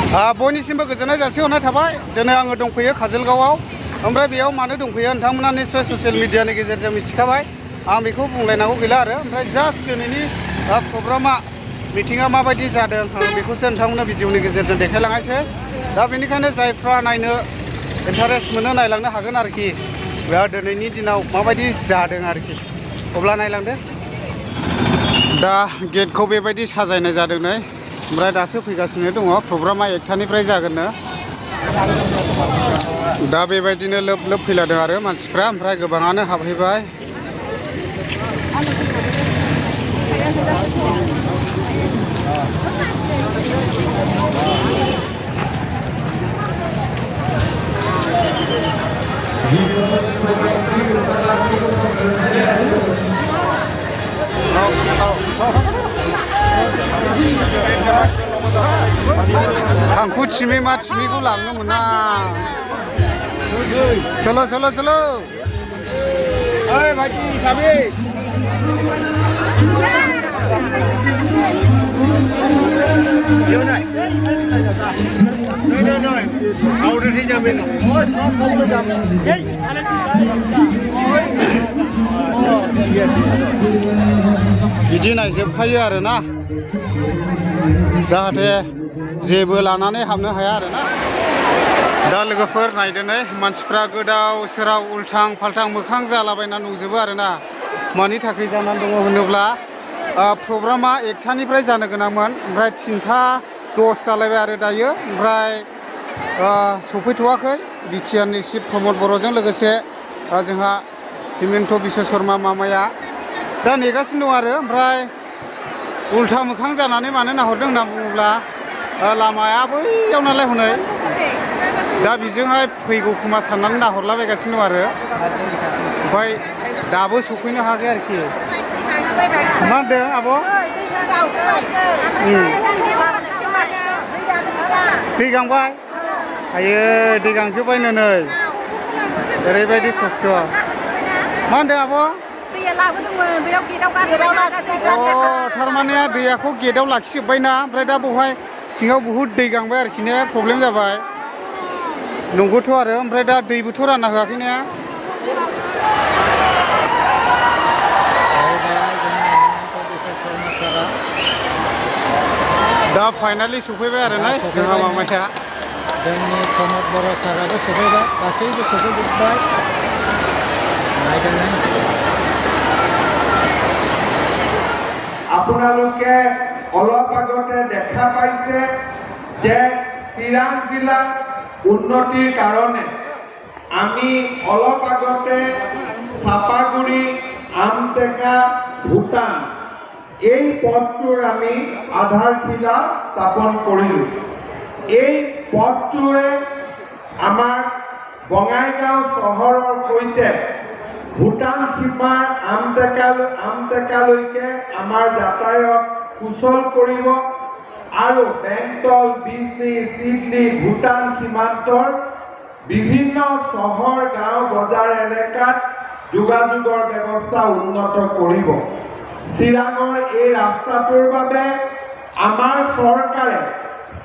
बयनिसिमबो गोजोननाय जासिहरनाय थाबाय दिनै आङो दंफैयो काजलगावआव ओमफ्राय बेयाव मानो दंफैयो नोंथांमोना निश्चय ससियेल मिडियानि गेजेरजों मिथिखाबाय आं बेखौ बुंलायनांगौ गैला आरो ओमफ्राय जास्ट दिनैनि प्रग्रामा मिटिङा माबायदि जादों आं बेखौसो नोंथांमोननो भिडिअनि गेजेरजों देखायलांनोसै दा बेनिखायनो जायफ्रा नायनो इन्टारेस्ट मोनो नायलांनो हागोन आरोखि दिनैनि दिनाव माबायदि जादों आरोखि अब्ला नायलांदो दा गेटखौ बेबायदि साजायनाय जादों नै ओमफ्राय दासो फैगासिनो दङ प्रग्रामा 1थानिफ्राय जागोननो दा बेबायदिनो लोब लोब फैलादों आरो मानसिफ्रा ओमफ्राय गोबाङानो हाबहैबाय आंखौ थिमि मा थिमिखौ लांनो मोना चलो चलो चलो ओइ भाइटी साबि यो নাই নয় নয় আউটে যাবে না ও সব ফলো যাবে এই बिदि नायजोबखायो आरोना जाहाथे जेबो लानानै हाबनो हाया आरोना दा लोगोफोर नायदो नै मानसिफ्रा गोदाव सोराव उल्थां फाल्थां मोखां जालाबायना दंजोबो आरोना मानि थाखाय जानानै दङ होनोब्ला प्रग्रामा 1थानिफ्राय जानो गोनांमोन ओमफ्राय 3टा 10 जालायबाय आरो दायो ओमफ्राय सफैथ'वाखै बिटिआरनि चिफ प्रमद बर'जों लोगोसे जोंहा हिमन्त बिश्व शर्मा मामाया दा नेगासिनो दं आरो ओमफ्राय उल्था मोखां जानानै मानो नाहरदों होनना बुङोब्ला लामाया बैयाव नालाय हनै दा बिजोंहाय फैगौ खोमा साननानै नाहरलाबायगासिनो दं आरो ओमफ्राय दाबो सफैनो हायाखै आरोखि मा होनदों आब' दै गांबाय आयो दै गांजोब्बायनो नै ओरैबायदि खस्थ' मा होनदों आब' दैया लाबोदोंमोन बेयाव गेटआव गारनानै थारमाने दैयाखौ गेटआव लाखिजोब्बायना ओमफ्राय दा बेवहाय सिङाव बुहुद दै गांबाय आरोखि ने प्रब्लेम जाबाय नंगौथ' आरो ओमफ्राय दा दैबोथ' रानना होआखै ने दा फाइनालि सफैबाय आरो ना जोंहा मामाया जोंनि प्रमद बर' साराबो सफैबाय गासैबो सफैजोब्बाय আপোনালোকে অলপ আগতে দেখা পাইছে যে চিৰাং জিলাৰ উন্নতিৰ কাৰণে আমি অলপ আগতে চাপাগুৰি আমটেকা ভূটান এই পথটোৰ আমি আধাৰশিলা স্থাপন কৰিলোঁ এই পথটোৱে আমাৰ বঙাইগাঁও চহৰৰ সৈতে ভূটান সীমাৰ আমটেকালৈকে আমাৰ যাতায়াত সুচল কৰিব আৰু বেংটল বিজনী চিডলি ভূটান সীমান্তৰ বিভিন্ন চহৰ গাঁও বজাৰ এলেকাত যোগাযোগৰ ব্যৱস্থা উন্নত কৰিব চিৰাঙৰ এই ৰাস্তাটোৰ বাবে আমাৰ চৰকাৰে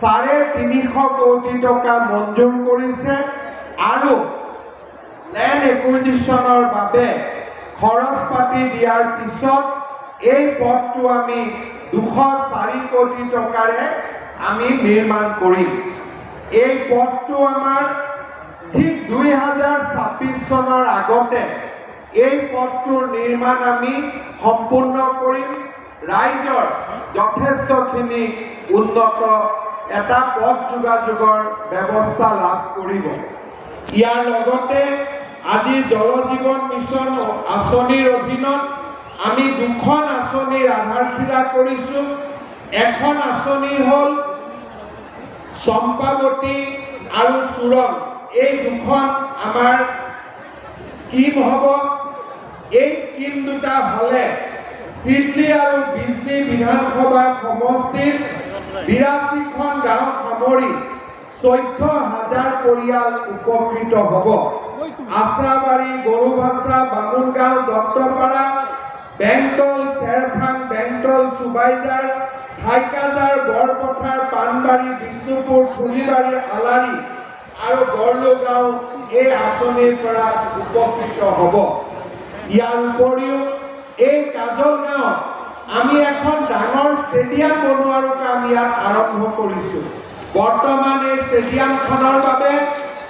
350 কোটি টকা মঞ্জুৰ কৰিছে আৰু লেণ্ড একুইজিশ্যনৰ বাবে খৰচ পাতি দিয়াৰ পিছত এই পথটো আমি 204 কোটি টকাৰে আমি নিৰ্মাণ কৰিম এই পথটো আমাৰ ঠিক 2026 চনৰ আগতে এই পথটোৰ নিৰ্মাণ আমি সম্পূৰ্ণ কৰিম ৰাইজৰ যথেষ্টখিনি উন্নত এটা পথ যোগাযোগৰ ব্যৱস্থা লাভ কৰিব ইয়াৰ লগতে আজি জল জীৱন মিছন আঁচনিৰ অধীনত আমি 2খন আঁচনিৰ আধাৰশিলা কৰিছোঁ এখন আঁচনি হ'ল চম্পাৱতী আৰু সুৰং এই 2খন আমাৰ স্কিম হ'ব এই স্কিম দুটা হ'লে চিডলি আৰু বিজনী বিধানসভা সমষ্টিৰ 82খন গাঁও সামৰি 14,000 পৰিয়াল উপকৃত হ'ব আশ্ৰাবাৰী গৰুভাষা বামুনগাঁও দত্তপাৰা বেংটল চেৰভাং বেংটল সুবাইজাৰ হাইকাজাৰ, বৰপথাৰ, পাণবাৰী, বিষ্ণুপুৰ, থুলিবাৰী, আলাৰী আৰু বৰলুগাঁও এই আঁচনিৰ পৰা উপকৃত হ'ব। ইয়াৰ উপৰিও এই কাজল গাঁৱত আমি এখন ডাঙৰ ষ্টেডিয়াম বনোৱাৰ কাম ইয়াত আৰম্ভ কৰিছোঁ। বৰ্তমান এই ষ্টেডিয়ামখনৰ বাবে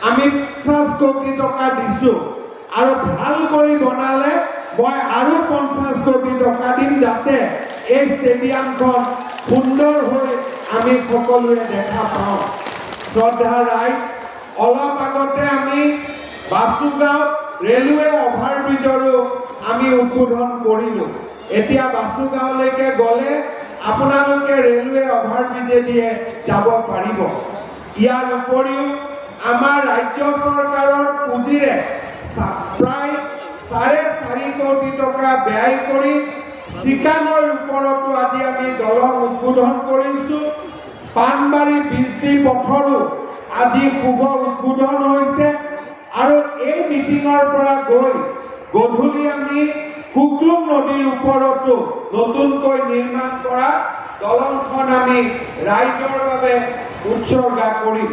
আমি 50 কোটি টকা দিছোঁ আৰু ভাল কৰি বনালে মই আৰু 50 কোটি টকা দিম, যাতে এই ষ্টেডিয়ামখন সুন্দৰ হৈ আমি সকলোৱে দেখা পাওঁ। শ্ৰদ্ধা ৰাইজ, অলপ আগতে আমি বাসুগাঁৱত ৰেলৱে অভাৰব্ৰিজৰো আমি উদ্বোধন কৰিলোঁ। এতিয়া বাসুগাঁৱলৈকে গ'লে আপোনালোকে ৰেলৱে অভাৰব্ৰিজেদিয়ে যাব পাৰিব। ইয়াৰ উপৰিও আমাৰ ৰাজ্য চৰকাৰৰ পুঁজিৰে প্ৰায় 4.5 কোটি টকা ব্যয় কৰি চিকানৈৰ ওপৰতো আজি আমি দলং উদ্বোধন কৰিছোঁ। পাণবাৰী বিজলী পথৰো আজি শুভ উদ্বোধন হৈছে আৰু এই মিটিঙৰ পৰা গৈ গধূলি আমি কুকলুং নদীৰ ওপৰতো নতুনকৈ নিৰ্মাণ কৰা দলংখন আমি ৰাইজৰ বাবে উৎসৰ্গা কৰিম।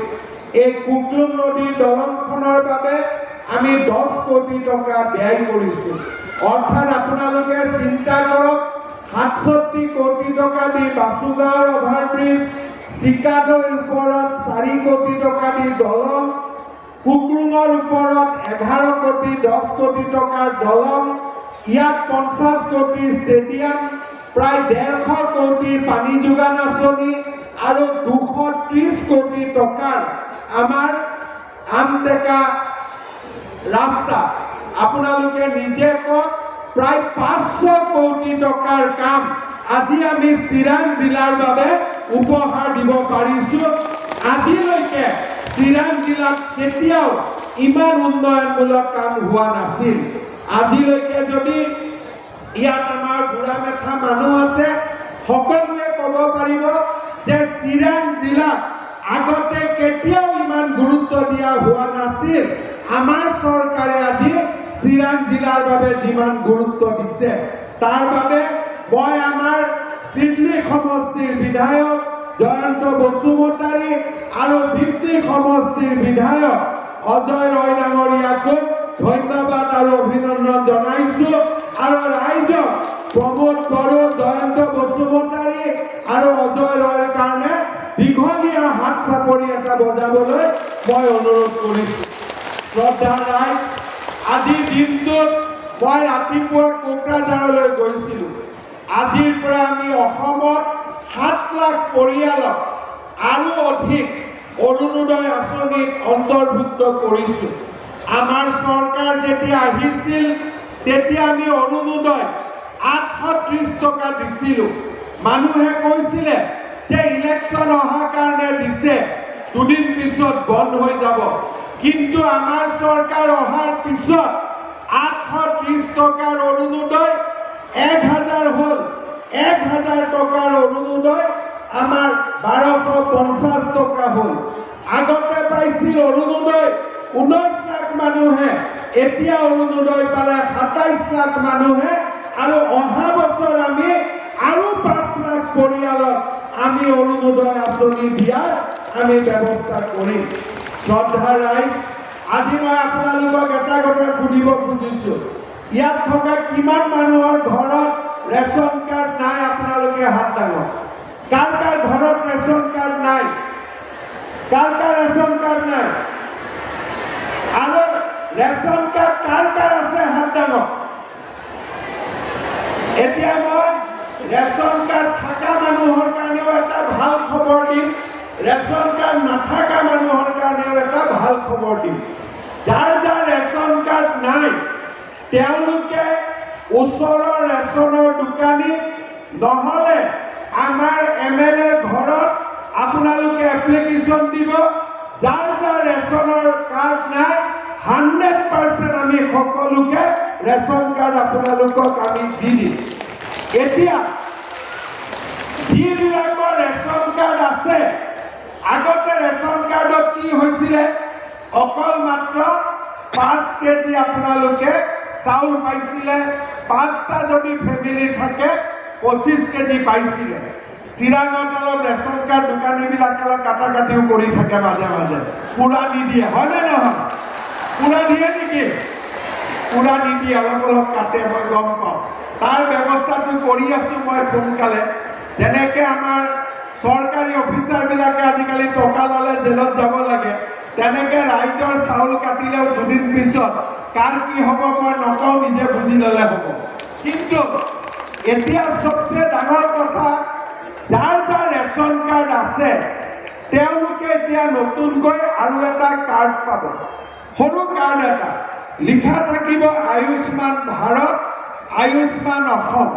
এই কুকলুং নদীৰ দলংখনৰ বাবে আমি 10 কোটি টকা ব্যয় কৰিছোঁ। অৰ্থাৎ আপোনালোকে চিন্তা কৰক, 67 কোটি টকা দি বাসুগাঁৱৰ অভাৰব্ৰিজ, চিকানৈৰ ওপৰত 4 কোটি টকা দি দলং, কুকলুঙৰ ওপৰত 11 কোটি 10 কোটি টকাৰ দলং, ইয়াত 50 কোটিৰ ষ্টেডিয়াম, প্ৰায় 150 কোটিৰ পানী যোগান আঁচনি আৰু 230 কোটি টকাৰ আমাৰ আমটেকা ৰাস্তা। আপোনালোকে নিজে কওক, প্ৰায় 500 কোটি টকাৰ কাম আজি আমি চিৰাং জিলাৰ বাবে উপহাৰ দিব পাৰিছোঁ। আজিলৈকে চিৰাং জিলাত কেতিয়াও ইমান উন্নয়নমূলক কাম হোৱা নাছিল। আজিলৈকে যদি ইয়াত আমাৰ বুঢ়া মেথা মানুহ আছে, সকলোৱে ক'ব পাৰিব যে চিৰাং জিলাত আগতে কেতিয়াও ইমান গুৰুত্ব দিয়া হোৱা নাছিল। আমাৰ চৰকাৰে আজি চিৰাং জিলাৰ বাবে যিমান গুৰুত্ব দিছে, তাৰ বাবে মই আমাৰ চিডলি সমষ্টিৰ বিধায়ক জয়ন্ত বসুমতাৰী আৰু বিজলী সমষ্টিৰ বিধায়ক অজয় ৰয় ডাঙৰীয়াকো ধন্যবাদ আৰু অভিনন্দন জনাইছোঁ। আৰু ৰাইজক প্ৰমোদ বড়ো, জয়ন্ত বসুমতাৰী আৰু অজয় ৰয়ৰ কাৰণে দীঘলীয়া হাত চাপৰি এটা বজাবলৈ মই অনুৰোধ কৰিছোঁ। শ্ৰদ্ধা ৰাইজ, আজিৰ দিনটোত মই ৰাতিপুৱা কোকৰাঝাৰলৈ গৈছিলোঁ। আজিৰ পৰা আমি অসমত 7 লাখ পৰিয়ালক আৰু অধিক অৰুণোদয় আঁচনিত অন্তৰ্ভুক্ত কৰিছোঁ। আমাৰ চৰকাৰ যেতিয়া আহিছিল তেতিয়া আমি অৰুণোদয় 830 টকা দিছিলোঁ। মানুহে কৈছিলে যে ইলেকশ্যন অহাৰ কাৰণে দিছে, দুদিন পিছত বন্ধ হৈ যাব। কিন্তু আমাৰ চৰকাৰ অহাৰ পিছত 830 টকাৰ অৰুণোদয় 1000 হ'ল। 1000 টকাৰ অৰুণোদয় আমাৰ 1250 টকা হ'ল। আগতে পাইছিল অৰুণোদয় 19 লাখ মানুহে, এতিয়া অৰুণোদয় পালে 27 লাখ মানুহে, আৰু অহা বছৰ আমি আৰু 5 লাখ পৰিয়ালক আমি অৰুণোদয় আঁচনি দিয়াৰ আমি ব্যৱস্থা কৰিম। শ্ৰদ্ধা ৰাইজ, আজি মই আপোনালোকক এটা কথা সুধিব খুজিছোঁ, ইয়াত থকা কিমান মানুহৰ ঘৰত ৰেচন কাৰ্ড নাই? আপোনালোকে হাত দাঙক। কাৰ কাৰ ঘৰত ৰেচন কাৰ্ড নাই? কাৰ কাৰ ৰেচন কাৰ্ড নাই? আৰু ৰেচন কাৰ্ড কাৰ কাৰ আছে? হাত দাঙক। এতিয়া মই ৰেচন কাৰ্ড থকা মানুহৰ কাৰণেও এটা ভাল খবৰ দিম, ৰেচন কাৰ্ড নাথাকা মানুহৰ কাৰণেও এটা ভাল খবৰ দিম। যাৰ যাৰ ৰেচন কাৰ্ড নাই তেওঁলোকে ওচৰৰ ৰেচনৰ দোকানী নহ'লে আমাৰ MLA ঘৰত আপোনালোকে এপ্লিকেশ্যন দিব। যাৰ যাৰ ৰেচনৰ কাৰ্ড নাই 100% আমি সকলোকে ৰেচন কাৰ্ড আপোনালোকক আমি দি দিম। এতিয়া যিবিলাকৰ ৰেচন কাৰ্ড আছে, আগতে ৰেচন কাৰ্ডত কি হৈছিলে, অকল মাত্ৰ 5 কেজি আপোনালোকে চাউল পাইছিলে। 5টা যদি ফেমিলি থাকে 25 কেজি পাইছিলে। চিৰাঙত অলপ ৰেচন কাৰ্ড দোকানীবিলাকে অলপ কাটাকাটিও কৰি থাকে মাজে মাজে, পুৰা নিদিয়ে, হয়নে নহয়? পুৰা দিয়ে নেকি? পুৰা নিদিয়ে, অলপ অলপ কাটে, মই গম পাওঁ। তাৰ ব্যৱস্থাটো কৰি আছো মই সোনকালে। যেনেকৈ আমাৰ চৰকাৰী অফিচাৰবিলাকে আজিকালি টকা ল'লে জেলত যাব লাগে, তেনেকৈ ৰাইজৰ চাউল কাটিলেও দুদিন পিছত কাৰ কি হ'ব মই নকওঁ, নিজে বুজি ল'লে হ'ব। কিন্তু এতিয়া চবচে ডাঙৰ কথা, যাৰ যাৰ ৰেচন কাৰ্ড আছে তেওঁলোকে এতিয়া নতুনকৈ আৰু এটা কাৰ্ড পাব, সৰু কাৰ্ড এটা, লিখা থাকিব আয়ুষ্মান ভাৰত, আয়ুষ্মান অসম।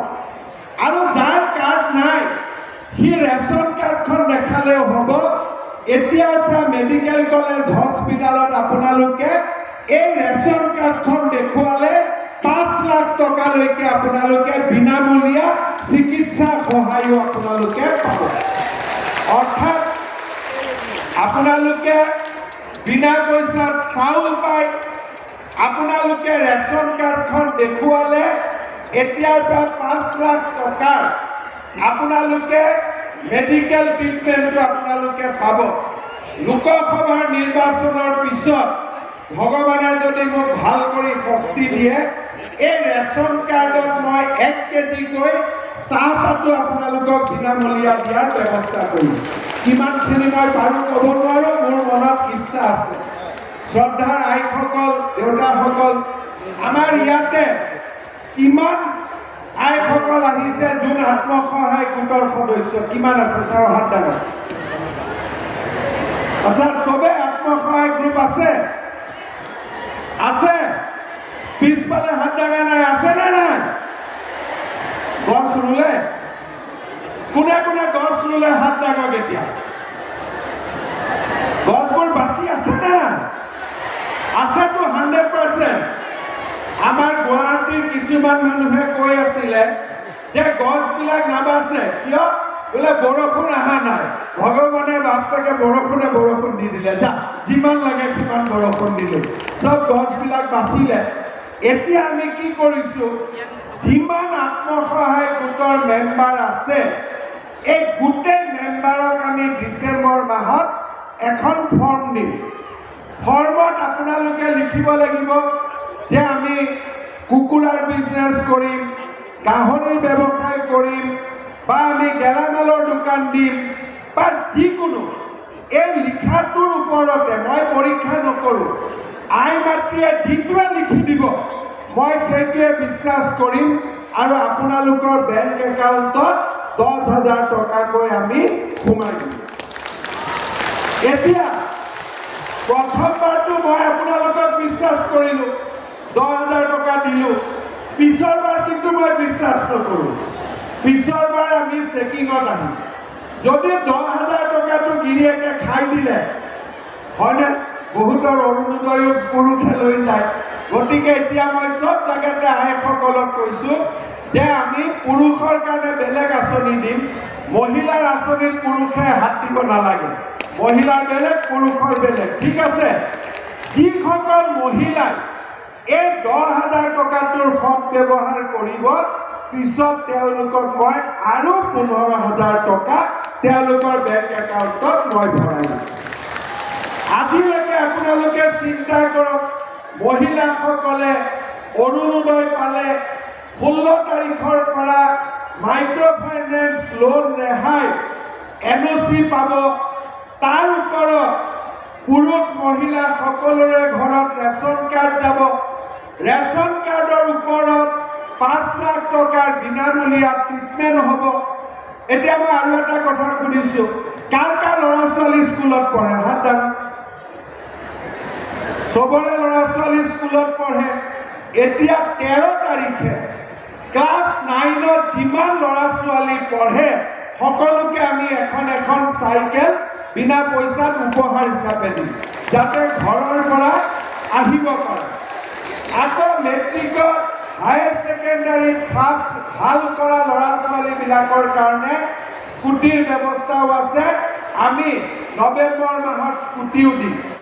আৰু যাৰ কাৰ্ড নাই সি ৰেচন কাৰ্ডখন দেখালেও হ'ব। এতিয়াৰ পৰা মেডিকেল কলেজ হস্পিটালত আপোনালোকে এই ৰেচন কাৰ্ডখন দেখুৱালে 5 লাখ টকালৈকে আপোনালোকে বিনামূলীয়া চিকিৎসা সহায়ো আপোনালোকে পাব। অৰ্থাৎ আপোনালোকে বিনা পইচাত চাউল পায়। আপোনালোকে ৰেচন কাৰ্ডখন দেখুৱালে এতিয়াৰ পৰা 5 লাখ টকাৰ আপোনালোকে মেডিকেল ট্ৰিটমেণ্টটো আপোনালোকে পাব। লোকসভাৰ নিৰ্বাচনৰ পিছত ভগৱানে যদি মোক ভাল কৰি শক্তি দিয়ে, এই ৰেচন কাৰ্ডত মই 1 কেজিকৈ চাহপাতো আপোনালোকক বিনামূলীয়া দিয়াৰ ব্যৱস্থা কৰিম। কিমানখিনি মই পাৰোঁ ক'ব নোৱাৰোঁ, মোৰ মনত ইচ্ছা আছে। শ্ৰদ্ধাৰ আইসকল, দেউতাসকল, আমাৰ ইয়াতে কিমান আইসকল আহিছে যোন আত্মসহায়ক গোটৰ সদস্য? কিমান আছে চাওঁ, হাত দাঙক। আচ্ছা, চবে আত্মসহায়ক গ্ৰুপ আছে? আছে? পিছফালে হাত দাঙা নাই, আছে নে নাই? গছ ৰুলে? কোনে কোনে গছ ৰুলে হাত দাঙক এতিয়া। গছবোৰ বাচি আছে নে নাই? আছেতো 100%। আমাৰ গুৱাহাটীৰ কিছুমান মানুহে কৈ আছিলে যে গছবিলাক নাবাচে কিয়? বোলে বৰষুণ অহা নাই, ভগৱানে বাপেকে বৰষুণ দি দিলে, যা যিমান লাগে সিমান বৰষুণ দিলে, চব গছবিলাক বাচিলে। এতিয়া আমি কি কৰিছোঁ, যিমান আত্মসহায়ক গোটৰ মেম্বাৰ আছে এই গোটেই মেম্বাৰক আমি ডিচেম্বৰ মাহত এখন ফৰ্ম দিম। ফৰ্মত আপোনালোকে লিখিব লাগিব যে আমি কুকুৰাৰ বিজনেছ কৰিম, গাহৰিৰ ব্যৱসায় কৰিম, বা আমি গেলামালৰ দোকান দিম, বা যিকোনো এই লিখাটোৰ ওপৰতে মই পৰীক্ষা নকৰোঁ। আই মাতৃয়ে যিটোৱে লিখি দিব মই সেইটোৱে বিশ্বাস কৰিম আৰু আপোনালোকৰ বেংক একাউণ্টত 10,000 টকাকৈ আমি সোমাই দিম। এতিয়া প্ৰথমবাৰটো মই আপোনালোকক বিশ্বাস কৰিলোঁ, 10,000 টকা দিলোঁ। পিছৰবাৰ কিন্তু মই বিশ্বাস নকৰোঁ। পিছৰবাৰ আমি চেকিঙত আহিম। যদি 10,000 টকাটো গিৰিয়েকে খাই দিলে, হয়নে? বহুতৰ অৰুণোদয়ো পুৰুষে লৈ যায়। গতিকে এতিয়া মই চব জেগাতে আইসকলক কৈছোঁ যে আমি পুৰুষৰ কাৰণে বেলেগ আঁচনি দিম। মহিলাৰ আঁচনিত পুৰুষে হাত দিব নালাগে, মহিলাৰ বেলেগ, পুৰুষৰ বেলেগ, ঠিক আছে? যিসকল মহিলাই এই 10,000 টকাটোৰ সৎ ব্যৱহাৰ কৰিব, পিছত তেওঁলোকক মই আৰু 15,000 টকা তেওঁলোকৰ বেংক একাউণ্টত মই ভৰাই দিম। আজিলৈকে আপোনালোকে চিন্তা কৰক, মহিলাসকলে অৰুণোদয় পালে 16 তাৰিখৰ পৰা মাইক্ৰ' ফাইনেন্স লোন ৰেহাই NOC পাব। তাৰ ওপৰত পুৰুষ মহিলা সকলোৰে ঘৰত ৰেচন কাৰ্ড যাব। ৰেচন কাৰ্ডৰ ওপৰত 5 লাখ টকাৰ বিনামূলীয়া ট্ৰিটমেণ্ট হ'ব। এতিয়া মই আৰু এটা কথা সুধিছোঁ, কাৰ কাৰ ল'ৰা ছোৱালী স্কুলত পঢ়ে? হাত দাঙক। চবৰে ল'ৰা ছোৱালী স্কুলত পঢ়ে। এতিয়া 13 তাৰিখে ক্লাছ 9ত যিমান ল'ৰা ছোৱালী পঢ়ে সকলোকে আমি এখন এখন চাইকেল বিনা পইচাত উপহাৰ হিচাপে দিম, যাতে ঘৰৰ পৰা আহিব পাৰে। আকৌ মেট্ৰিকত, হায়াৰ ছেকেণ্ডাৰীত ফাৰ্ষ্ট ভাল কৰা ল'ৰা ছোৱালীবিলাকৰ কাৰণে স্কুটিৰ ব্যৱস্থাও আছে। আমি নৱেম্বৰ মাহত স্কুটিও দিম।